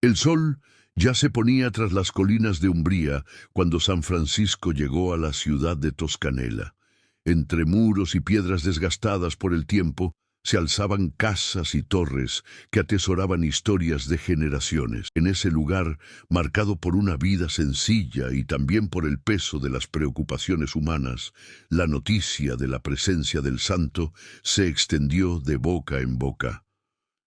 El sol ya se ponía tras las colinas de Umbría cuando San Francisco llegó a la ciudad de Toscanela. Entre muros y piedras desgastadas por el tiempo, se alzaban casas y torres que atesoraban historias de generaciones. En ese lugar, marcado por una vida sencilla y también por el peso de las preocupaciones humanas, la noticia de la presencia del santo se extendió de boca en boca.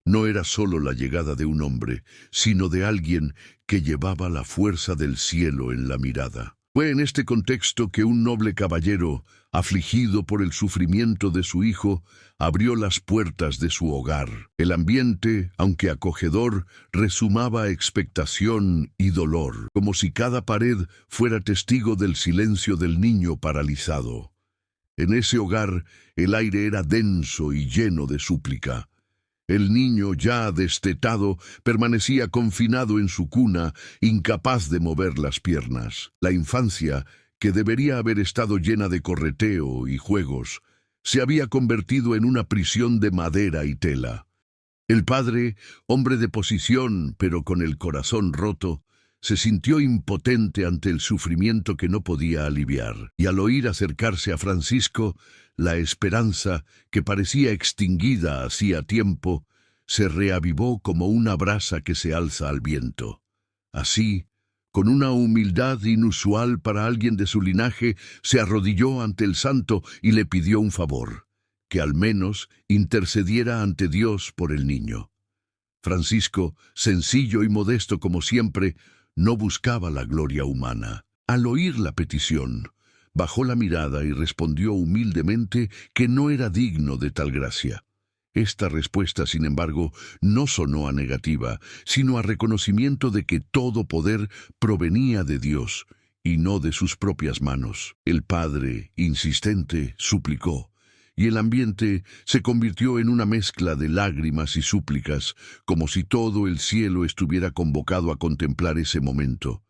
No era solo la llegada de un hombre, sino de alguien que llevaba la fuerza del cielo en la mirada. Fue en este contexto que un noble caballero, afligido por el sufrimiento de su hijo, abrió las puertas de su hogar. El ambiente, aunque acogedor, resumaba expectación y dolor, como si cada pared fuera testigo del silencio del niño paralizado. En ese hogar, el aire era denso y lleno de súplica. El niño, ya destetado, permanecía confinado en su cuna, incapaz de mover las piernas. La infancia, que debería haber estado llena de correteo y juegos, se había convertido en una prisión de madera y tela. El padre, hombre de posición, pero con el corazón roto, se sintió impotente ante el sufrimiento que no podía aliviar, y al oír acercarse a Francisco, la esperanza, que parecía extinguida hacía tiempo, se reavivó como una brasa que se alza al viento. Así, con una humildad inusual para alguien de su linaje, se arrodilló ante el santo y le pidió un favor, que al menos intercediera ante Dios por el niño. Francisco, sencillo y modesto como siempre, no buscaba la gloria humana. Al oír la petición, bajó la mirada y respondió humildemente que no era digno de tal gracia. Esta respuesta, sin embargo, no sonó a negativa, sino a reconocimiento de que todo poder provenía de Dios y no de sus propias manos. El padre, insistente, suplicó, y el ambiente se convirtió en una mezcla de lágrimas y súplicas, como si todo el cielo estuviera convocado a contemplar ese momento.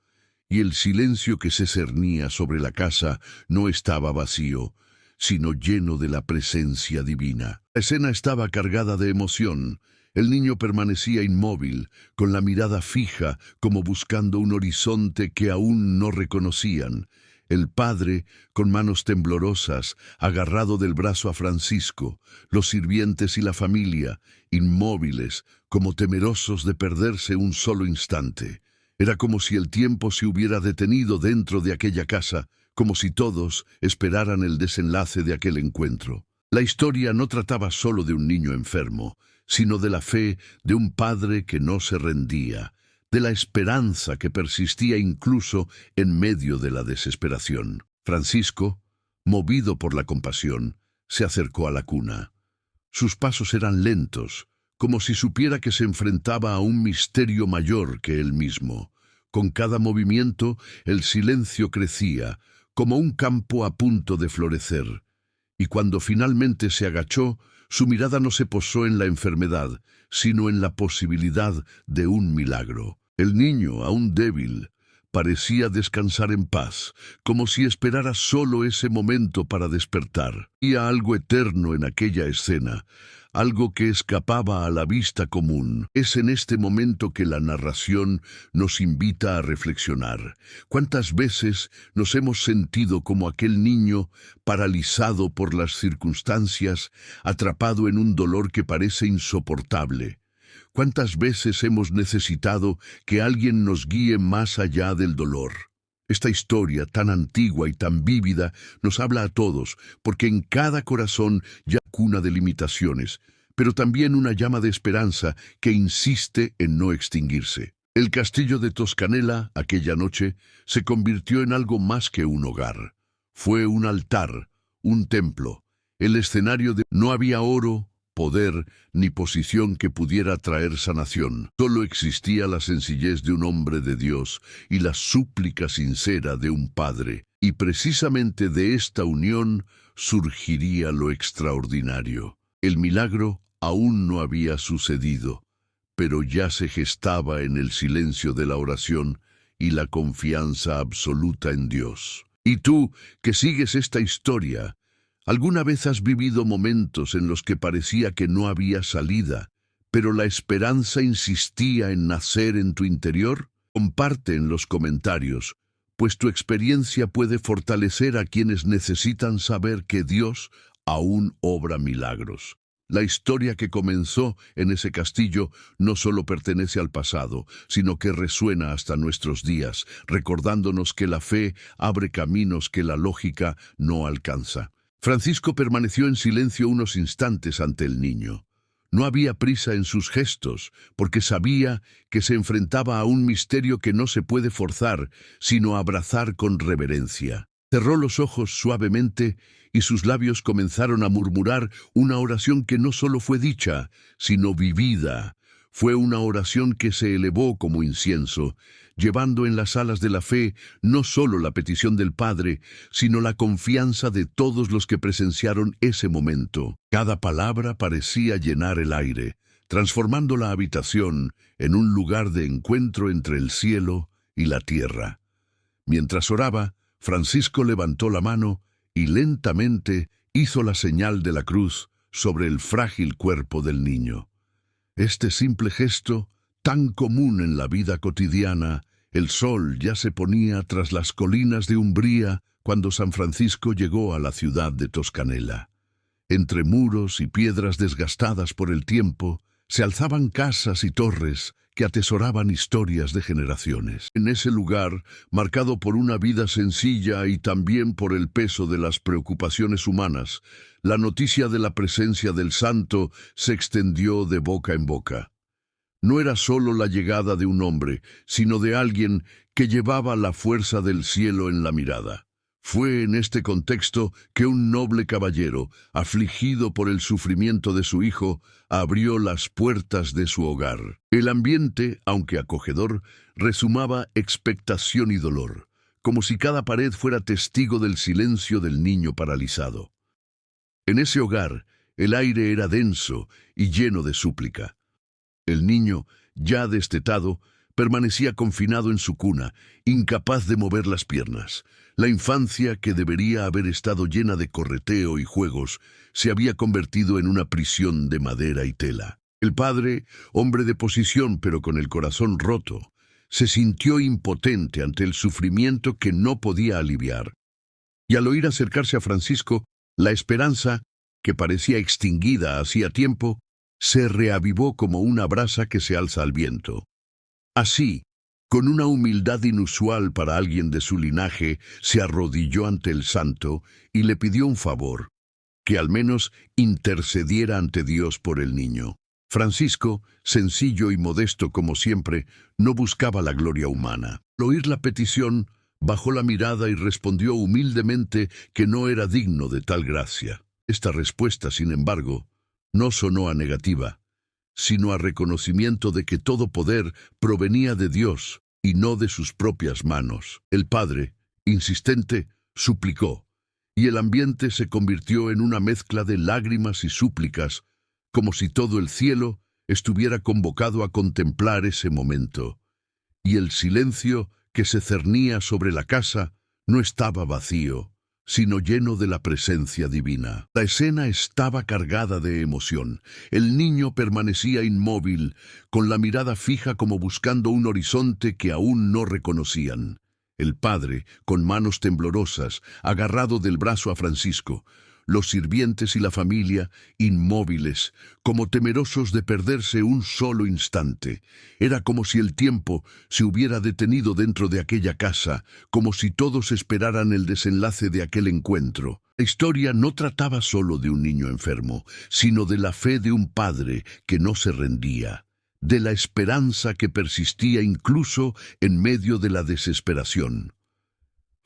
Y el silencio que se cernía sobre la casa no estaba vacío, sino lleno de la presencia divina. La escena estaba cargada de emoción. El niño permanecía inmóvil, con la mirada fija, como buscando un horizonte que aún no reconocían. El padre, con manos temblorosas, agarrado del brazo a Francisco, los sirvientes y la familia, inmóviles, como temerosos de perderse un solo instante. Era como si el tiempo se hubiera detenido dentro de aquella casa, como si todos esperaran el desenlace de aquel encuentro. La historia no trataba solo de un niño enfermo, sino de la fe de un padre que no se rendía, de la esperanza que persistía incluso en medio de la desesperación. Francisco, movido por la compasión, se acercó a la cuna. Sus pasos eran lentos, como si supiera que se enfrentaba a un misterio mayor que él mismo. Con cada movimiento, el silencio crecía, como un campo a punto de florecer. Y cuando finalmente se agachó, su mirada no se posó en la enfermedad, sino en la posibilidad de un milagro. El niño, aún débil, parecía descansar en paz, como si esperara solo ese momento para despertar. Había algo eterno en aquella escena, algo que escapaba a la vista común. Es en este momento que la narración nos invita a reflexionar. ¿Cuántas veces nos hemos sentido como aquel niño, paralizado por las circunstancias, atrapado en un dolor que parece insoportable? ¿Cuántas veces hemos necesitado que alguien nos guíe más allá del dolor? Esta historia tan antigua y tan vívida nos habla a todos, porque en cada corazón ya hay cuna de limitaciones, pero también una llama de esperanza que insiste en no extinguirse. El castillo de Toscanela, aquella noche, se convirtió en algo más que un hogar. Fue un altar, un templo, el escenario de... No había oro, poder ni posición que pudiera traer sanación. Solo existía la sencillez de un hombre de Dios y la súplica sincera de un padre. Y precisamente de esta unión surgiría lo extraordinario. El milagro aún no había sucedido, pero ya se gestaba en el silencio de la oración y la confianza absoluta en Dios. Y tú, que sigues esta historia, ¿alguna vez has vivido momentos en los que parecía que no había salida, pero la esperanza insistía en nacer en tu interior. Comparte en los comentarios, pues tu experiencia puede fortalecer a quienes necesitan saber que Dios aún obra milagros. La historia que comenzó en ese castillo no solo pertenece al pasado, sino que resuena hasta nuestros días, recordándonos que la fe abre caminos que la lógica no alcanza. Francisco permaneció en silencio unos instantes ante el niño. No había prisa en sus gestos, porque sabía que se enfrentaba a un misterio que no se puede forzar, sino abrazar con reverencia. Cerró los ojos suavemente y sus labios comenzaron a murmurar una oración que no solo fue dicha, sino vivida. Fue una oración que se elevó como incienso, llevando en las alas de la fe no solo la petición del Padre, sino la confianza de todos los que presenciaron ese momento. Cada palabra parecía llenar el aire, transformando la habitación en un lugar de encuentro entre el cielo y la tierra. Mientras oraba, Francisco levantó la mano y lentamente hizo la señal de la cruz sobre el frágil cuerpo del niño. Este simple gesto, tan común en la vida cotidiana, el sol ya se ponía tras las colinas de Umbría cuando San Francisco llegó a la ciudad de Toscanela. Entre muros y piedras desgastadas por el tiempo, se alzaban casas y torres que atesoraban historias de generaciones. En ese lugar, marcado por una vida sencilla y también por el peso de las preocupaciones humanas, la noticia de la presencia del santo se extendió de boca en boca. No era solo la llegada de un hombre, sino de alguien que llevaba la fuerza del cielo en la mirada. Fue en este contexto que un noble caballero, afligido por el sufrimiento de su hijo, abrió las puertas de su hogar. El ambiente, aunque acogedor, resumaba expectación y dolor, como si cada pared fuera testigo del silencio del niño paralizado. En ese hogar, el aire era denso y lleno de súplica. El niño, ya destetado, permanecía confinado en su cuna, incapaz de mover las piernas. La infancia, que debería haber estado llena de correteo y juegos, se había convertido en una prisión de madera y tela. El padre, hombre de posición pero con el corazón roto, se sintió impotente ante el sufrimiento que no podía aliviar. Y al oír acercarse a Francisco, la esperanza, que parecía extinguida hacía tiempo, se reavivó como una brasa que se alza al viento. Así, con una humildad inusual para alguien de su linaje, se arrodilló ante el santo y le pidió un favor, que al menos intercediera ante Dios por el niño. Francisco, sencillo y modesto como siempre, no buscaba la gloria humana. Al oír la petición, bajó la mirada y respondió humildemente que no era digno de tal gracia. Esta respuesta, sin embargo, no sonó a negativa, sino a reconocimiento de que todo poder provenía de Dios y no de sus propias manos. El padre, insistente, suplicó, y el ambiente se convirtió en una mezcla de lágrimas y súplicas, como si todo el cielo estuviera convocado a contemplar ese momento. Y el silencio que se cernía sobre la casa no estaba vacío, sino lleno de la presencia divina. La escena estaba cargada de emoción. El niño permanecía inmóvil, con la mirada fija como buscando un horizonte que aún no reconocían. El padre, con manos temblorosas, agarrado del brazo a Francisco. Los sirvientes y la familia, inmóviles, como temerosos de perderse un solo instante. Era como si el tiempo se hubiera detenido dentro de aquella casa, como si todos esperaran el desenlace de aquel encuentro. La historia no trataba solo de un niño enfermo, sino de la fe de un padre que no se rendía, de la esperanza que persistía incluso en medio de la desesperación.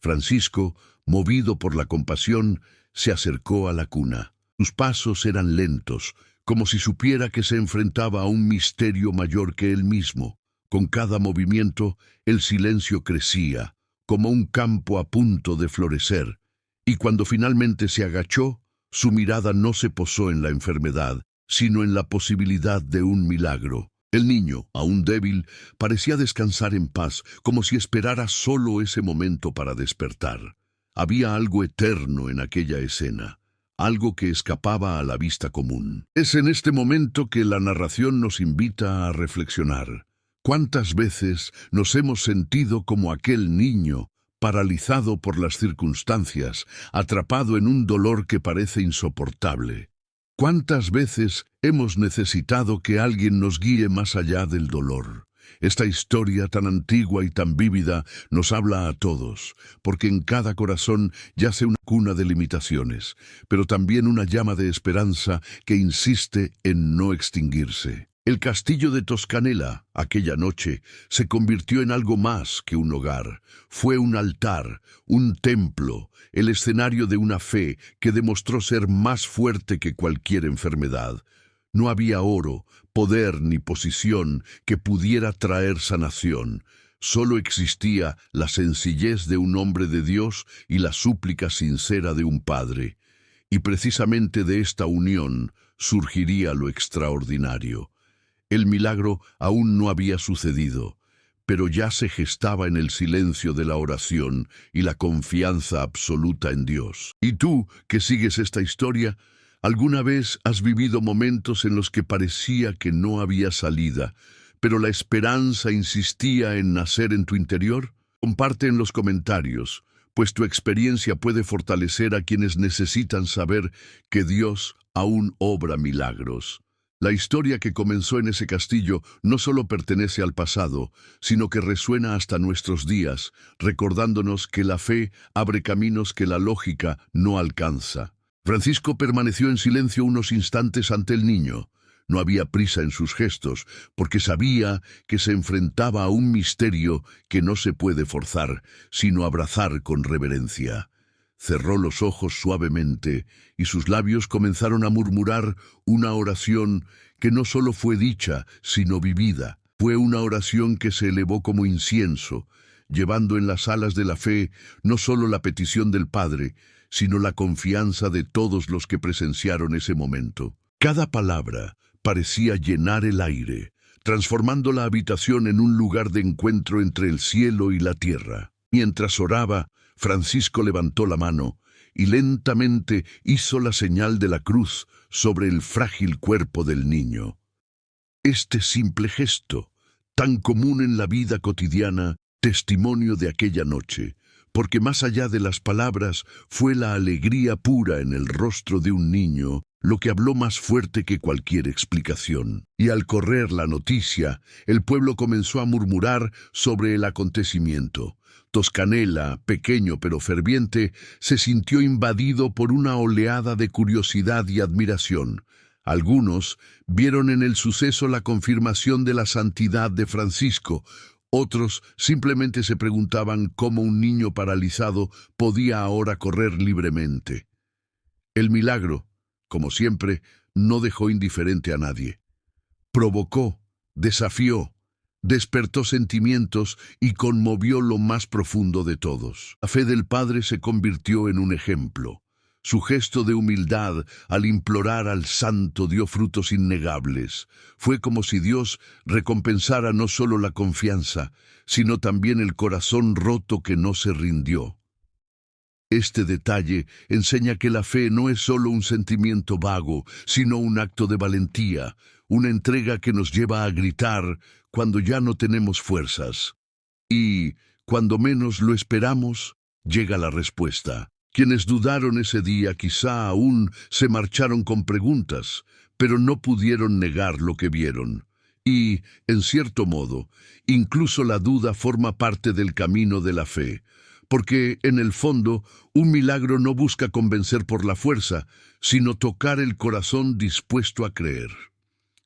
Francisco, movido por la compasión, se acercó a la cuna. Sus pasos eran lentos, como si supiera que se enfrentaba a un misterio mayor que él mismo. Con cada movimiento, el silencio crecía, como un campo a punto de florecer, y cuando finalmente se agachó, su mirada no se posó en la enfermedad, sino en la posibilidad de un milagro. El niño, aún débil, parecía descansar en paz, como si esperara solo ese momento para despertar. Había algo eterno en aquella escena, algo que escapaba a la vista común. Es en este momento que la narración nos invita a reflexionar. ¿Cuántas veces nos hemos sentido como aquel niño, paralizado por las circunstancias, atrapado en un dolor que parece insoportable? ¿Cuántas veces hemos necesitado que alguien nos guíe más allá del dolor? Esta historia tan antigua y tan vívida nos habla a todos, porque en cada corazón yace una cuna de limitaciones, pero también una llama de esperanza que insiste en no extinguirse. El castillo de Toscanela, aquella noche, se convirtió en algo más que un hogar. Fue un altar, un templo, el escenario de una fe que demostró ser más fuerte que cualquier enfermedad. No había oro, poder ni posición que pudiera traer sanación. Solo existía la sencillez de un hombre de Dios y la súplica sincera de un padre. Y precisamente de esta unión surgiría lo extraordinario. El milagro aún no había sucedido, pero ya se gestaba en el silencio de la oración y la confianza absoluta en Dios. ¿Y tú, que sigues esta historia, alguna vez has vivido momentos en los que parecía que no había salida, pero la esperanza insistía en nacer en tu interior? Comparte en los comentarios, pues tu experiencia puede fortalecer a quienes necesitan saber que Dios aún obra milagros. La historia que comenzó en ese castillo no solo pertenece al pasado, sino que resuena hasta nuestros días, recordándonos que la fe abre caminos que la lógica no alcanza. Francisco permaneció en silencio unos instantes ante el niño. No había prisa en sus gestos, porque sabía que se enfrentaba a un misterio que no se puede forzar, sino abrazar con reverencia. Cerró los ojos suavemente y sus labios comenzaron a murmurar una oración que no solo fue dicha, sino vivida. Fue una oración que se elevó como incienso, llevando en las alas de la fe no solo la petición del Padre, sino la confianza de todos los que presenciaron ese momento. Cada palabra parecía llenar el aire, transformando la habitación en un lugar de encuentro entre el cielo y la tierra. Mientras oraba, Francisco levantó la mano y lentamente hizo la señal de la cruz sobre el frágil cuerpo del niño. Este simple gesto, tan común en la vida cotidiana, testimonio de aquella noche, porque más allá de las palabras fue la alegría pura en el rostro de un niño lo que habló más fuerte que cualquier explicación. Y al correr la noticia, el pueblo comenzó a murmurar sobre el acontecimiento. Toscanela, pequeño pero ferviente, se sintió invadido por una oleada de curiosidad y admiración. Algunos vieron en el suceso la confirmación de la santidad de Francisco. Otros simplemente se preguntaban cómo un niño paralizado podía ahora correr libremente. El milagro, como siempre, no dejó indiferente a nadie. Provocó, desafió, despertó sentimientos y conmovió lo más profundo de todos. La fe del Padre se convirtió en un ejemplo. Su gesto de humildad al implorar al Santo dio frutos innegables. Fue como si Dios recompensara no solo la confianza, sino también el corazón roto que no se rindió. Este detalle enseña que la fe no es solo un sentimiento vago, sino un acto de valentía, una entrega que nos lleva a gritar cuando ya no tenemos fuerzas. Y, cuando menos lo esperamos, llega la respuesta. Quienes dudaron ese día quizá aún se marcharon con preguntas, pero no pudieron negar lo que vieron. Y, en cierto modo, incluso la duda forma parte del camino de la fe, porque, en el fondo, un milagro no busca convencer por la fuerza, sino tocar el corazón dispuesto a creer.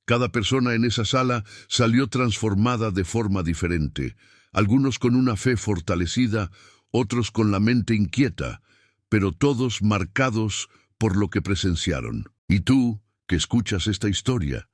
Cada persona en esa sala salió transformada de forma diferente, algunos con una fe fortalecida, otros con la mente inquieta, pero todos marcados por lo que presenciaron. ¿Y tú, que escuchas esta historia,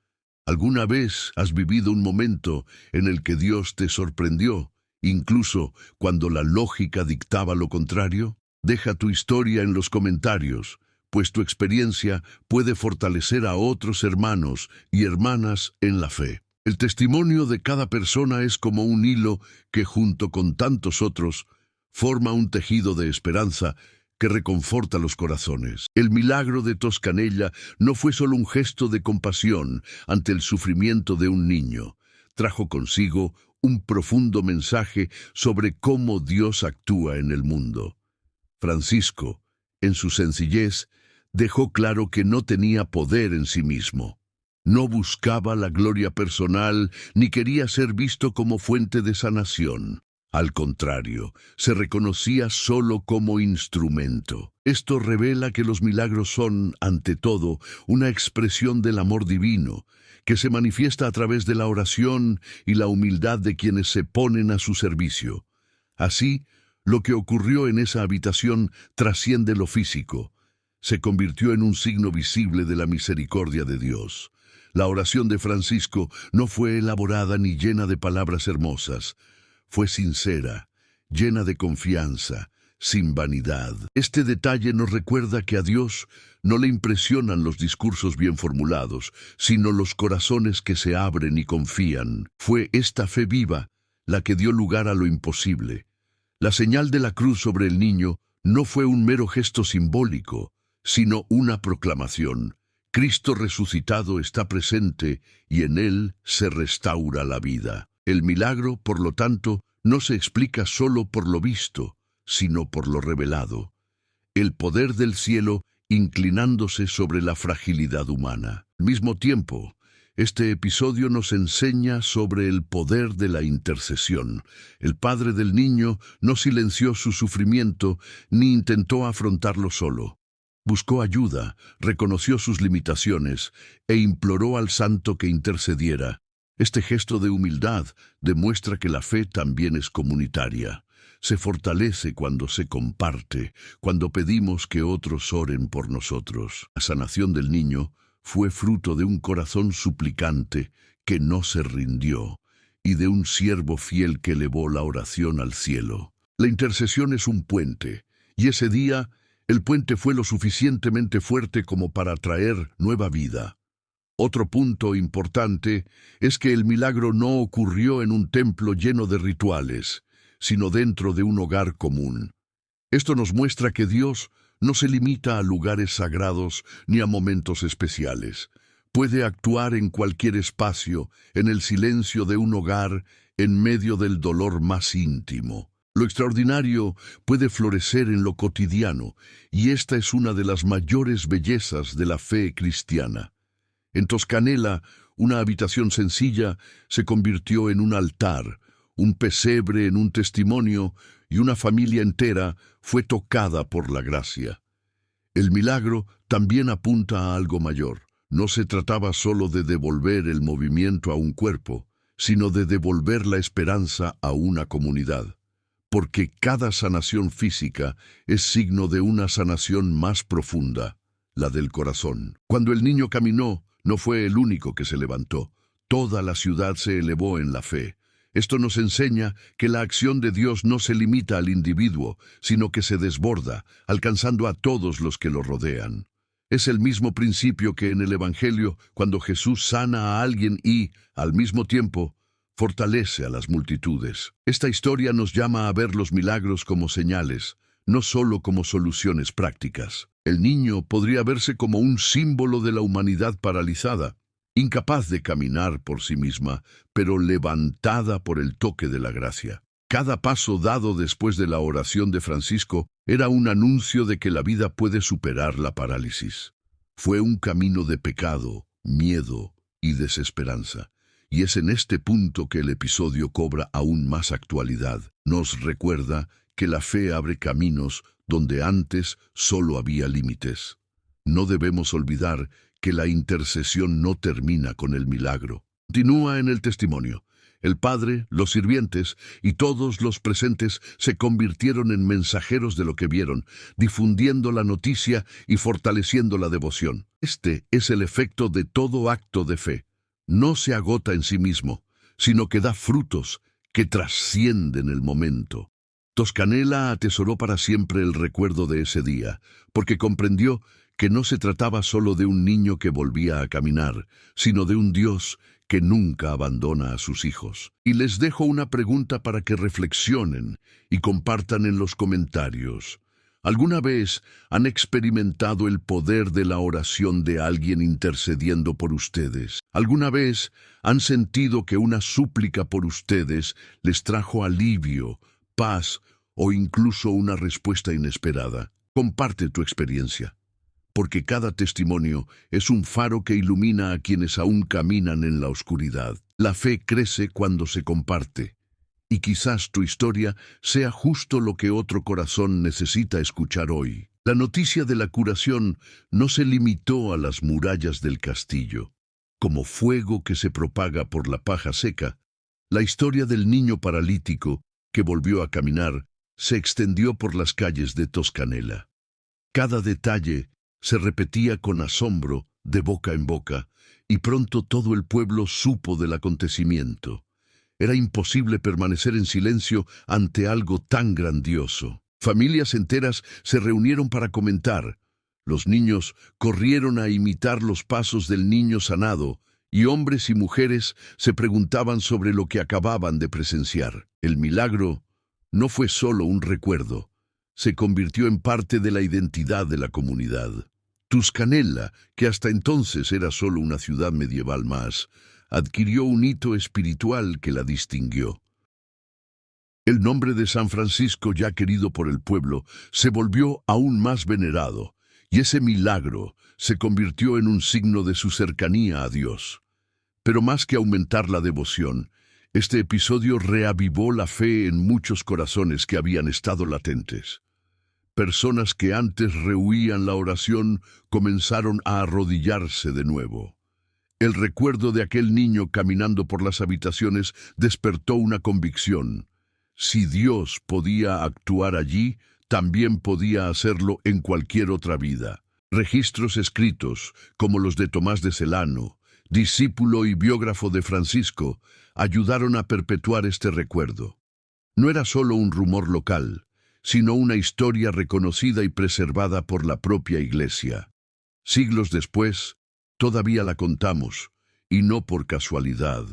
alguna vez has vivido un momento en el que Dios te sorprendió, incluso cuando la lógica dictaba lo contrario? Deja tu historia en los comentarios, pues tu experiencia puede fortalecer a otros hermanos y hermanas en la fe. El testimonio de cada persona es como un hilo que, junto con tantos otros, forma un tejido de esperanza que reconforta los corazones. El milagro de Toscanella no fue solo un gesto de compasión ante el sufrimiento de un niño. Trajo consigo un profundo mensaje sobre cómo Dios actúa en el mundo. Francisco, en su sencillez, dejó claro que no tenía poder en sí mismo. No buscaba la gloria personal ni quería ser visto como fuente de sanación. Al contrario, se reconocía solo como instrumento. Esto revela que los milagros son, ante todo, una expresión del amor divino, que se manifiesta a través de la oración y la humildad de quienes se ponen a su servicio. Así, lo que ocurrió en esa habitación trasciende lo físico. Se convirtió en un signo visible de la misericordia de Dios. La oración de Francisco no fue elaborada ni llena de palabras hermosas. Fue sincera, llena de confianza, sin vanidad. Este detalle nos recuerda que a Dios no le impresionan los discursos bien formulados, sino los corazones que se abren y confían. Fue esta fe viva la que dio lugar a lo imposible. La señal de la cruz sobre el niño no fue un mero gesto simbólico, sino una proclamación. Cristo resucitado está presente y en él se restaura la vida. El milagro, por lo tanto, no se explica solo por lo visto, sino por lo revelado. El poder del cielo inclinándose sobre la fragilidad humana. Al mismo tiempo, este episodio nos enseña sobre el poder de la intercesión. El padre del niño no silenció su sufrimiento ni intentó afrontarlo solo. Buscó ayuda, reconoció sus limitaciones e imploró al santo que intercediera. Este gesto de humildad demuestra que la fe también es comunitaria. Se fortalece cuando se comparte, cuando pedimos que otros oren por nosotros. La sanación del niño fue fruto de un corazón suplicante que no se rindió y de un siervo fiel que elevó la oración al cielo. La intercesión es un puente, y ese día el puente fue lo suficientemente fuerte como para traer nueva vida. Otro punto importante es que el milagro no ocurrió en un templo lleno de rituales, sino dentro de un hogar común. Esto nos muestra que Dios no se limita a lugares sagrados ni a momentos especiales. Puede actuar en cualquier espacio, en el silencio de un hogar, en medio del dolor más íntimo. Lo extraordinario puede florecer en lo cotidiano, y esta es una de las mayores bellezas de la fe cristiana. En Toscanella, una habitación sencilla se convirtió en un altar, un pesebre en un testimonio, y una familia entera fue tocada por la gracia. El milagro también apunta a algo mayor. No se trataba solo de devolver el movimiento a un cuerpo, sino de devolver la esperanza a una comunidad. Porque cada sanación física es signo de una sanación más profunda, la del corazón. Cuando el niño caminó, no fue el único que se levantó. Toda la ciudad se elevó en la fe. Esto nos enseña que la acción de Dios no se limita al individuo, sino que se desborda, alcanzando a todos los que lo rodean. Es el mismo principio que en el Evangelio, cuando Jesús sana a alguien y, al mismo tiempo, fortalece a las multitudes. Esta historia nos llama a ver los milagros como señales, no solo como soluciones prácticas. El niño podría verse como un símbolo de la humanidad paralizada, incapaz de caminar por sí misma, pero levantada por el toque de la gracia. Cada paso dado después de la oración de Francisco era un anuncio de que la vida puede superar la parálisis. Fue un camino de pecado, miedo y desesperanza. Y es en este punto que el episodio cobra aún más actualidad. Nos recuerda que la fe abre caminos donde antes solo había límites. No debemos olvidar que la intercesión no termina con el milagro. Continúa en el testimonio. El padre, los sirvientes y todos los presentes se convirtieron en mensajeros de lo que vieron, difundiendo la noticia y fortaleciendo la devoción. Este es el efecto de todo acto de fe. No se agota en sí mismo, sino que da frutos que trascienden el momento. Toscanella atesoró para siempre el recuerdo de ese día, porque comprendió que no se trataba solo de un niño que volvía a caminar, sino de un Dios que nunca abandona a sus hijos. Y les dejo una pregunta para que reflexionen y compartan en los comentarios. ¿Alguna vez han experimentado el poder de la oración de alguien intercediendo por ustedes? ¿Alguna vez han sentido que una súplica por ustedes les trajo alivio, paz o incluso una respuesta inesperada? Comparte tu experiencia, porque cada testimonio es un faro que ilumina a quienes aún caminan en la oscuridad. La fe crece cuando se comparte. Y quizás tu historia sea justo lo que otro corazón necesita escuchar hoy. La noticia de la curación no se limitó a las murallas del castillo. Como fuego que se propaga por la paja seca, la historia del niño paralítico, que volvió a caminar, se extendió por las calles de Toscanela. Cada detalle se repetía con asombro de boca en boca, y pronto todo el pueblo supo del acontecimiento. Era imposible permanecer en silencio ante algo tan grandioso. Familias enteras se reunieron para comentar. Los niños corrieron a imitar los pasos del niño sanado, y hombres y mujeres se preguntaban sobre lo que acababan de presenciar. El milagro no fue solo un recuerdo, se convirtió en parte de la identidad de la comunidad. Tuscanela, que hasta entonces era solo una ciudad medieval más, adquirió un hito espiritual que la distinguió. El nombre de San Francisco, ya querido por el pueblo, se volvió aún más venerado, y ese milagro se convirtió en un signo de su cercanía a Dios. Pero más que aumentar la devoción, este episodio reavivó la fe en muchos corazones que habían estado latentes. Personas que antes rehuían la oración comenzaron a arrodillarse de nuevo. El recuerdo de aquel niño caminando por las habitaciones despertó una convicción. Si Dios podía actuar allí, también podía hacerlo en cualquier otra vida. Registros escritos, como los de Tomás de Celano, discípulo y biógrafo de Francisco, ayudaron a perpetuar este recuerdo. No era solo un rumor local, sino una historia reconocida y preservada por la propia Iglesia. Siglos después, todavía la contamos, y no por casualidad.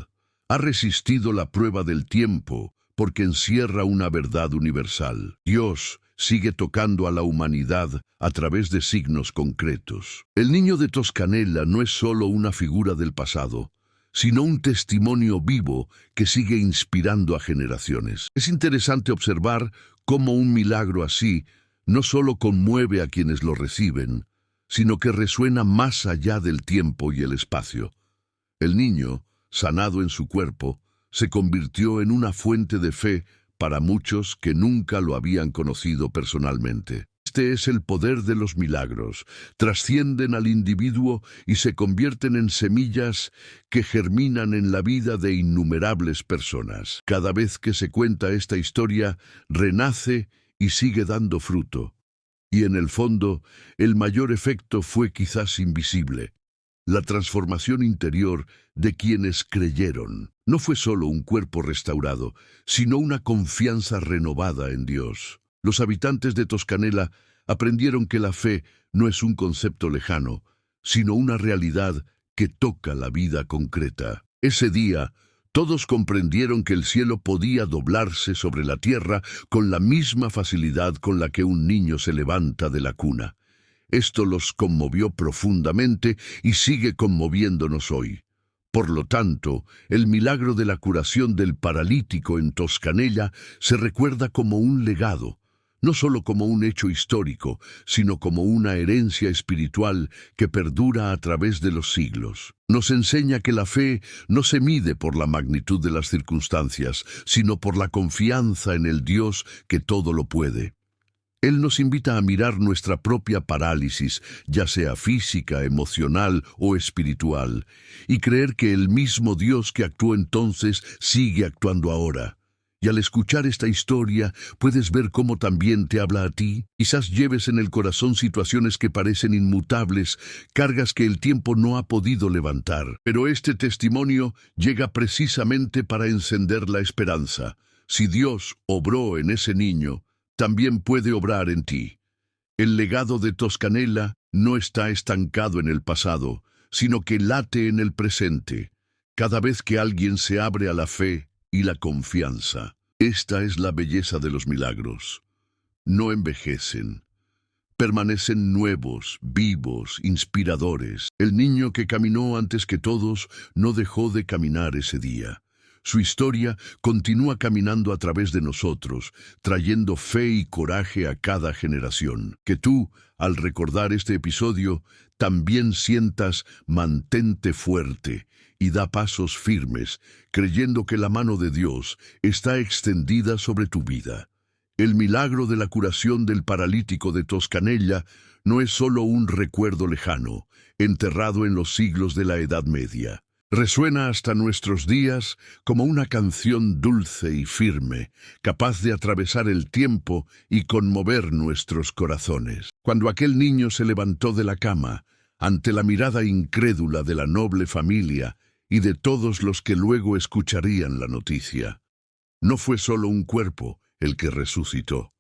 Ha resistido la prueba del tiempo, porque encierra una verdad universal. Dios sigue tocando a la humanidad a través de signos concretos. El niño de Toscanela no es solo una figura del pasado, sino un testimonio vivo que sigue inspirando a generaciones. Es interesante observar cómo un milagro así no solo conmueve a quienes lo reciben, sino que resuena más allá del tiempo y el espacio. El niño, sanado en su cuerpo, se convirtió en una fuente de fe para muchos que nunca lo habían conocido personalmente. Este es el poder de los milagros. Trascienden al individuo y se convierten en semillas que germinan en la vida de innumerables personas. Cada vez que se cuenta esta historia, renace y sigue dando fruto. Y en el fondo, el mayor efecto fue quizás invisible. La transformación interior de quienes creyeron. No fue solo un cuerpo restaurado, sino una confianza renovada en Dios. Los habitantes de Toscanela aprendieron que la fe no es un concepto lejano, sino una realidad que toca la vida concreta. Ese día, todos comprendieron que el cielo podía doblarse sobre la tierra con la misma facilidad con la que un niño se levanta de la cuna. Esto los conmovió profundamente y sigue conmoviéndonos hoy. Por lo tanto, el milagro de la curación del paralítico en Toscanela se recuerda como un legado, no solo como un hecho histórico, sino como una herencia espiritual que perdura a través de los siglos. Nos enseña que la fe no se mide por la magnitud de las circunstancias, sino por la confianza en el Dios que todo lo puede. Él nos invita a mirar nuestra propia parálisis, ya sea física, emocional o espiritual, y creer que el mismo Dios que actuó entonces sigue actuando ahora. Y al escuchar esta historia, puedes ver cómo también te habla a ti. Quizás lleves en el corazón situaciones que parecen inmutables, cargas que el tiempo no ha podido levantar. Pero este testimonio llega precisamente para encender la esperanza. Si Dios obró en ese niño, también puede obrar en ti. El legado de Toscanela no está estancado en el pasado, sino que late en el presente, cada vez que alguien se abre a la fe y la confianza. Esta es la belleza de los milagros. No envejecen, permanecen nuevos, vivos, inspiradores. El niño que caminó antes que todos no dejó de caminar ese día. Su historia continúa caminando a través de nosotros, trayendo fe y coraje a cada generación. Que tú, al recordar este episodio, también sientas mantente fuerte y da pasos firmes, creyendo que la mano de Dios está extendida sobre tu vida. El milagro de la curación del paralítico de Toscanella no es solo un recuerdo lejano, enterrado en los siglos de la Edad Media. Resuena hasta nuestros días como una canción dulce y firme, capaz de atravesar el tiempo y conmover nuestros corazones. Cuando aquel niño se levantó de la cama, ante la mirada incrédula de la noble familia y de todos los que luego escucharían la noticia, no fue solo un cuerpo el que resucitó.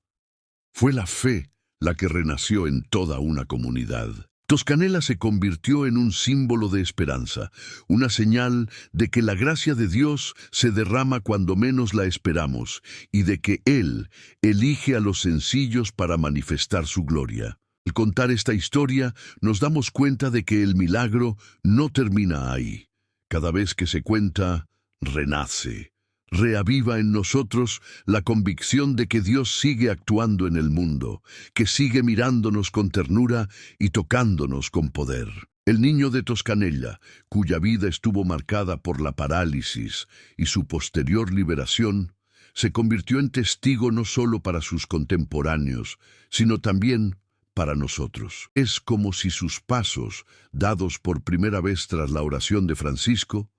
Fue la fe la que renació en toda una comunidad. Toscanella se convirtió en un símbolo de esperanza, una señal de que la gracia de Dios se derrama cuando menos la esperamos y de que Él elige a los sencillos para manifestar su gloria. Al contar esta historia, nos damos cuenta de que el milagro no termina ahí. Cada vez que se cuenta, renace. Reaviva en nosotros la convicción de que Dios sigue actuando en el mundo, que sigue mirándonos con ternura y tocándonos con poder. El niño de Toscanella, cuya vida estuvo marcada por la parálisis y su posterior liberación, se convirtió en testigo no solo para sus contemporáneos, sino también para nosotros. Es como si sus pasos, dados por primera vez tras la oración de Francisco,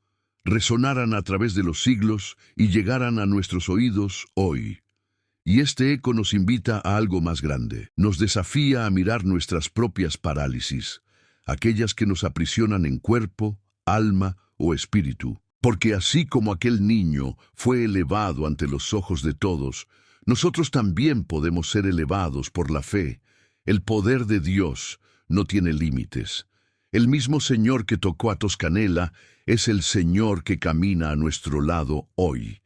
resonaran a través de los siglos y llegaran a nuestros oídos hoy. Y este eco nos invita a algo más grande. Nos desafía a mirar nuestras propias parálisis, aquellas que nos aprisionan en cuerpo, alma o espíritu. Porque así como aquel niño fue elevado ante los ojos de todos, nosotros también podemos ser elevados por la fe. El poder de Dios no tiene límites. El mismo Señor que tocó a Toscanella es el Señor que camina a nuestro lado hoy.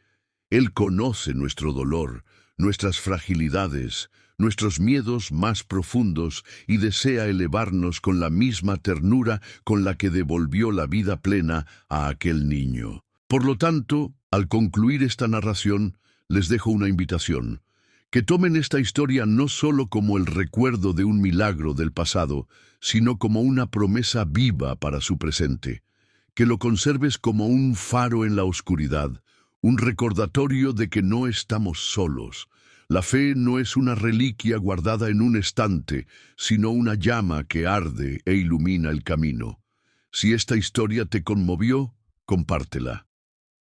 Él conoce nuestro dolor, nuestras fragilidades, nuestros miedos más profundos y desea elevarnos con la misma ternura con la que devolvió la vida plena a aquel niño. Por lo tanto, al concluir esta narración, les dejo una invitación. Que tomen esta historia no solo como el recuerdo de un milagro del pasado, sino como una promesa viva para su presente. Que lo conserves como un faro en la oscuridad, un recordatorio de que no estamos solos. La fe no es una reliquia guardada en un estante, sino una llama que arde e ilumina el camino. Si esta historia te conmovió, compártela.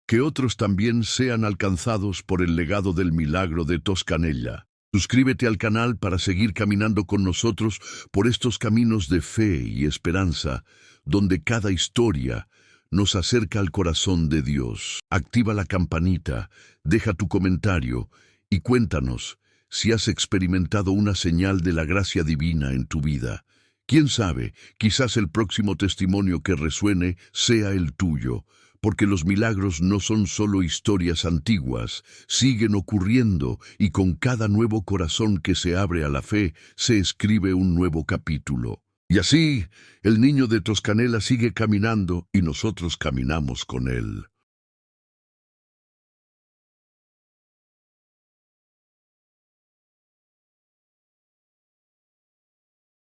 Que otros también sean alcanzados por el legado del milagro de Toscanella. Suscríbete al canal para seguir caminando con nosotros por estos caminos de fe y esperanza, donde cada historia nos acerca al corazón de Dios. Activa la campanita, deja tu comentario y cuéntanos si has experimentado una señal de la gracia divina en tu vida. Quién sabe, quizás el próximo testimonio que resuene sea el tuyo. Porque los milagros no son solo historias antiguas, siguen ocurriendo y con cada nuevo corazón que se abre a la fe se escribe un nuevo capítulo. Y así, el niño de Toscanella sigue caminando y nosotros caminamos con él.